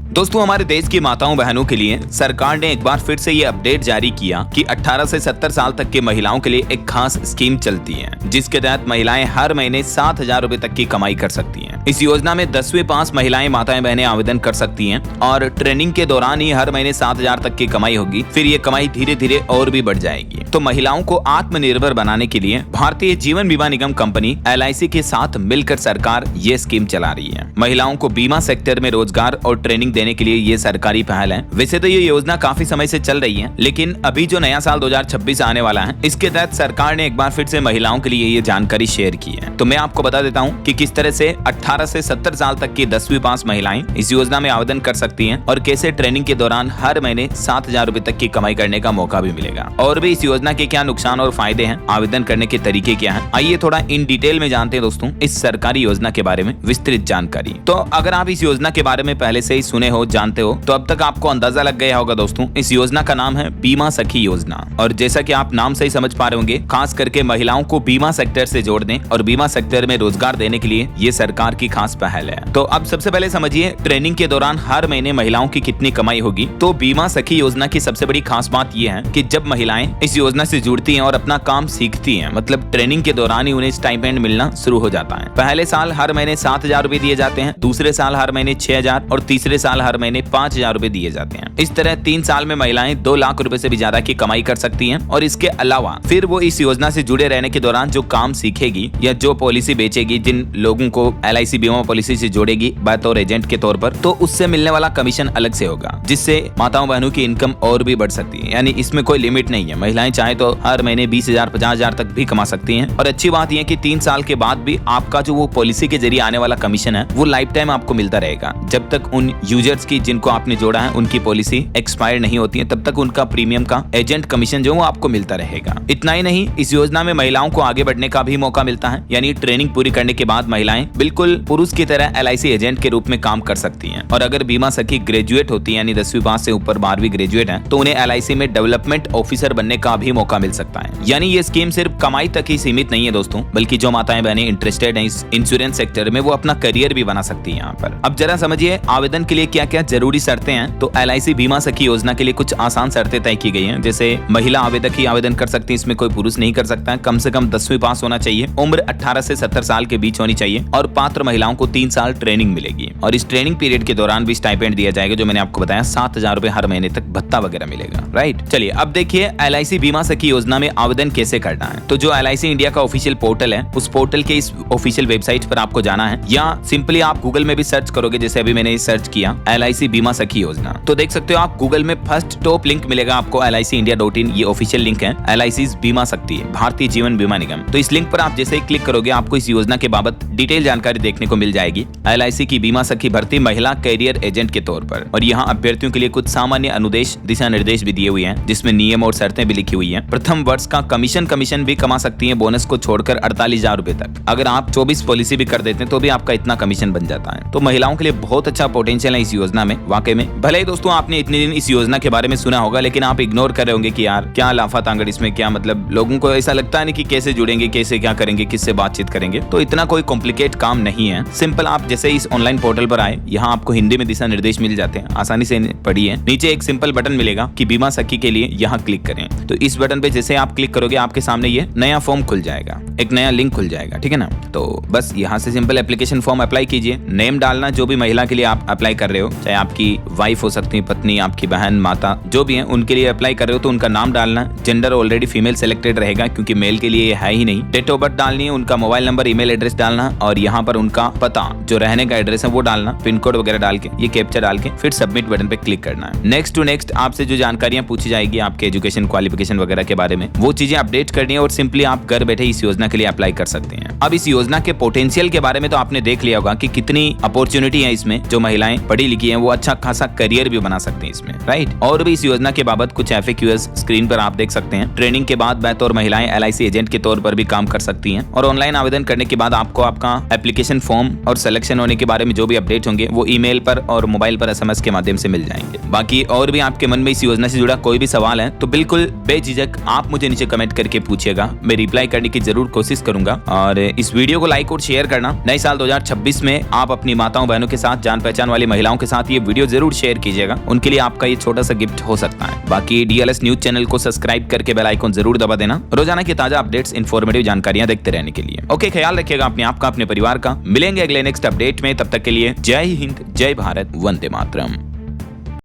दोस्तों, हमारे देश की माताओं बहनों के लिए सरकार ने एक बार फिर से ये अपडेट जारी किया कि 18 से 70 साल तक की महिलाओं के लिए एक खास स्कीम चलती है, जिसके तहत महिलाएं हर महीने 7,000 रुपए तक की कमाई कर सकती हैं। इस योजना में 10वीं पास महिलाएं माताएं बहनें आवेदन कर सकती हैं और ट्रेनिंग के दौरान ही हर महीने 7,000 तक की कमाई होगी। फिर ये कमाई धीरे धीरे और भी बढ़ जाएगी। तो महिलाओं को आत्मनिर्भर बनाने के लिए भारतीय जीवन बीमा निगम कंपनी LIC के साथ मिलकर सरकार ये स्कीम चला रही है। महिलाओं को बीमा सेक्टर में रोजगार और ट्रेनिंग देने के लिए ये सरकारी पहल है। वैसे तो ये योजना काफी समय से चल रही है, लेकिन अभी जो नया साल 2026 आने वाला है, इसके तहत सरकार ने एक बार फिर से महिलाओं के लिए ये जानकारी शेयर की है। तो मैं आपको बता देता हूँ कि किस तरह से 18 से 70 साल तक की 10वीं पास महिलाएं इस योजना में आवेदन कर सकती हैं और कैसे ट्रेनिंग के दौरान हर महीने 7,000 रुपए तक की कमाई करने का मौका भी मिलेगा। और भी इस योजना के क्या नुकसान और फायदे हैं, आवेदन करने के तरीके क्या हैं, आइए थोड़ा इन डिटेल में जानते हैं दोस्तों इस सरकारी योजना के बारे में विस्तृत जानकारी। तो अगर आप इस योजना के बारे में पहले से ही सुने हो, जानते हो, तो अब तक आपको अंदाजा लग गया होगा दोस्तों, इस योजना का नाम है बीमा सखी योजना। और जैसा कि आप नाम से ही समझ पा रहे होंगे, खास करके महिलाओं को बीमा सेक्टर से जोड़ने और बीमा सेक्टर में रोजगार देने के लिए ये सरकार की खास पहल है। तो अब सबसे पहले समझिए ट्रेनिंग के दौरान हर महीने महिलाओं की कितनी कमाई होगी। तो बीमा सखी योजना की सबसे बड़ी खास बात यह है कि जब महिलाएं इस योजना से जुड़ती हैं और अपना काम सीखती हैं, मतलब ट्रेनिंग के दौरान ही उन्हें स्टाइपेंड मिलना शुरू हो जाता है। पहले साल हर महीने 7,000 रुपए दिए जाते हैं, दूसरे साल हर महीने 6,000 और तीसरे साल हर महीने 5,000 रुपए दिए जाते हैं। इस तरह 3 साल में महिलाएं 2 लाख रुपए से भी ज्यादा की कमाई कर सकती हैं। और इसके अलावा फिर वो इस योजना से जुड़े रहने के दौरान जो काम सीखेगी या जो पॉलिसी बेचेगी, जिन लोगों को LIC बीमा पॉलिसी से जोड़ेगी बतौर एजेंट के तौर पर, तो उससे मिलने वाला कमीशन अलग से होगा, जिससे माताओं बहनों की इनकम और भी बढ़ सकती है। यानी इसमें कोई लिमिट नहीं है, महिलाएं चाहे तो हर महीने 20,000 50,000 तक भी कमा सकती हैं। और अच्छी बात यह है कि 3 साल के बाद भी आपका जो वो पॉलिसी के जरिए आने वाला कमीशन है वो लाइफ टाइम आपको मिलता रहेगा। जब तक उन यूजर्स की जिनको आपने जोड़ा है उनकी पॉलिसी एक्सपायर नहीं होती है, तब तक उनका प्रीमियम का एजेंट कमीशन जो वो आपको मिलता रहेगा। इतना ही नहीं, इस योजना में महिलाओं को आगे बढ़ने का भी मौका मिलता है। यानी ट्रेनिंग पूरी करने के बाद महिलाएं बिल्कुल पुरुष की तरह LIC एजेंट के रूप में काम कर सकती हैं। और अगर बीमा सखी ग्रेजुएट होती है, यानी 10वीं पास से ऊपर 12वीं ग्रेजुएट है, तो उन्हें LIC में डेवलपमेंट ऑफिसर बनने का भी मौका मिल सकता है। यानी ये स्कीम सिर्फ कमाई तक ही सीमित नहीं है दोस्तों, बल्कि जो माताएं बहनें इंटरेस्टेड हैं इस इंश्योरेंस सेक्टर में, वो अपना करियर भी बना सकती है यहाँ पर। अब जरा समझिए आवेदन के लिए क्या क्या जरूरी शर्तें हैं। तो LIC बीमा सखी योजना के लिए कुछ आसान शर्तें तय की गई हैं। जैसे महिला आवेदक ही आवेदन कर सकती है, इसमें कोई पुरुष नहीं कर सकता है। कम से कम 10वीं पास होना चाहिए, उम्र 18 से 70 साल के बीच होनी चाहिए और पात्र महिलाओं को 3 साल ट्रेनिंग मिलेगी। और इस ट्रेनिंग पीरियड के दौरान भी स्टाइपेंड दिया जाएगा, जो मैंने आपको बताया 7,000 रुपए हर महीने तक भत्ता वगैरह मिलेगा। राइट, चलिए अब देखिए LIC बीमा सखी योजना में आवेदन कैसे करना है। तो जो LIC इंडिया का ऑफिशियल पोर्टल है, उस पोर्टल के इस ऑफिशियल वेबसाइट पर आपको जाना है, या सिंपली आप गूगल में भी सर्च करोगे, जैसे अभी मैंने सर्च किया LIC बीमा सखी योजना, तो देख सकते हो आप गूगल में फर्स्ट टॉप लिंक मिलेगा आपको LICindia.in। ये ऑफिशियल लिंक है LIC बीमा सखी भारतीय जीवन बीमा निगम। तो इस लिंक पर आप जैसे ही क्लिक करोगे, आपको इस योजना के बाबत डिटेल जानकारी देखने को मिल जाएगी। LIC की बीमा सखी भर्ती महिला कैरियर एजेंट के तौर पर, और यहाँ अभ्यर्थियों के लिए कुछ सामान्य अनुदेश दिशा निर्देश भी दिए हुए हैं, जिसमें नियम और शर्तें भी लिखी हुई हैं। प्रथम वर्ष का कमीशन भी कमा सकती है, बोनस को छोड़कर 48,000 रुपए तक। अगर आप 24 पॉलिसी भी कर देते हैं तो भी आपका इतना कमीशन बन जाता है। तो महिलाओं के लिए बहुत अच्छा पोटेंशियल है इस योजना में, वाकई में। भले ही दोस्तों आपने इतने दिन इस योजना के बारे में सुना होगा, लेकिन आप इग्नोर कर रहे होंगे कि यार क्या लाफा तांगड़ इसमें, क्या मतलब, लोगों को ऐसा लगता है कि कैसे जुड़ेंगे, कैसे क्या करेंगे, किससे बातचीत करेंगे। तो इतना कोई कॉम्प्लिकेट काम नहीं है। सिंपल आप जैसे इस ऑनलाइन पोर्टल पर आए, यहाँ आपको हिंदी में दिशा निर्देश मिल जाते हैं, आसानी से पढ़िए। नीचे एक सिंपल बटन मिलेगा कि बीमा सखी के लिए, यहाँ क्लिक करें। तो इस बटन पे जैसे आप क्लिक करोगे, आपके सामने ये नया फॉर्म खुल जाएगा, एक नया लिंक खुल जाएगा, ठीक है ना। तो बस यहाँ से सिंपल एप्लीकेशन फॉर्म अप्लाई कीजिए। नेम डालना, जो भी महिला के लिए आप अप्लाई कर रहे हो, चाहे आपकी वाइफ हो सकती है, पत्नी, आपकी बहन, माता, जो भी है उनके लिए अप्लाई कर रहे हो, तो उनका नाम डालना। जेंडर ऑलरेडी फीमेल सेलेक्टेड रहेगा, क्योंकि मेल के लिए है ही नहीं। डेट ऑफ बर्थ डालनी है, उनका मोबाइल नंबर, ईमेल एड्रेस डालना, और यहाँ पर उनका पता, जो रहने का एड्रेस है वो डालना, पिन कोड वगैरह डाल के, ये कैप्चा डाल के फिर सबमिट बटन पे क्लिक करना है। नेक्स्ट टू नेक्स्ट आपसे जो जानकारियां पूछी जाएगी आपके एजुकेशन क्वालिफिकेशन वगैरह के बारे में, वो चीजें अपडेट करनी है, और सिंपली आप घर बैठे इस योजना के लिए अप्लाई कर सकते हैं। अब इस योजना के पोटेंशियल के बारे में तो आपने देख लिया होगा कि कितनी अपॉर्चुनिटी है इसमें। जो महिलाएं पढ़ी लिखी हैं वो अच्छा खासा करियर भी बना सकते हैं इसमें, राइट। और भी इस योजना के बाबत कुछ FAQs स्क्रीन पर आप देख सकते हैं। ट्रेनिंग के बाद बतौर महिलाएं LIC एजेंट के तौर पर भी काम कर सकती हैं, और ऑनलाइन आवेदन करने के बाद आपको आपका एप्लीकेशन फॉर्म और सिलेक्शन होने के बारे में जो भी अपडेट होंगे वो ईमेल पर और मोबाइल पर SMS के माध्यम से मिल जाएंगे। बाकी और भी आपके मन में इस योजना से जुड़ा कोई भी सवाल है तो बिल्कुल बेझिझक आप मुझे नीचे कमेंट करके पूछिएगा, मैं रिप्लाई करने की जरूर कोशिश करूंगा। और इस वीडियो को लाइक और शेयर करना। नए साल 2026 में आप अपनी माताओं बहनों के साथ, जान पहचान वाली महिलाओं के साथ ये वीडियो जरूर शेयर कीजिएगा, उनके लिए आपका ये छोटा सा गिफ्ट हो सकता है। बाकी DLS न्यूज चैनल को सब्सक्राइब करके बेल आइकन जरूर दबा देना, रोजाना की ताजा अपडेट्स, इन्फॉर्मेटिव जानकारियां देखते रहने के लिए। ओके, ख्याल रखिएगा अपने आप का, अपने परिवार का। मिलेंगे अगले नेक्स्ट अपडेट में, तब तक के लिए जय हिंद, जय भारत, वंदे मातरम।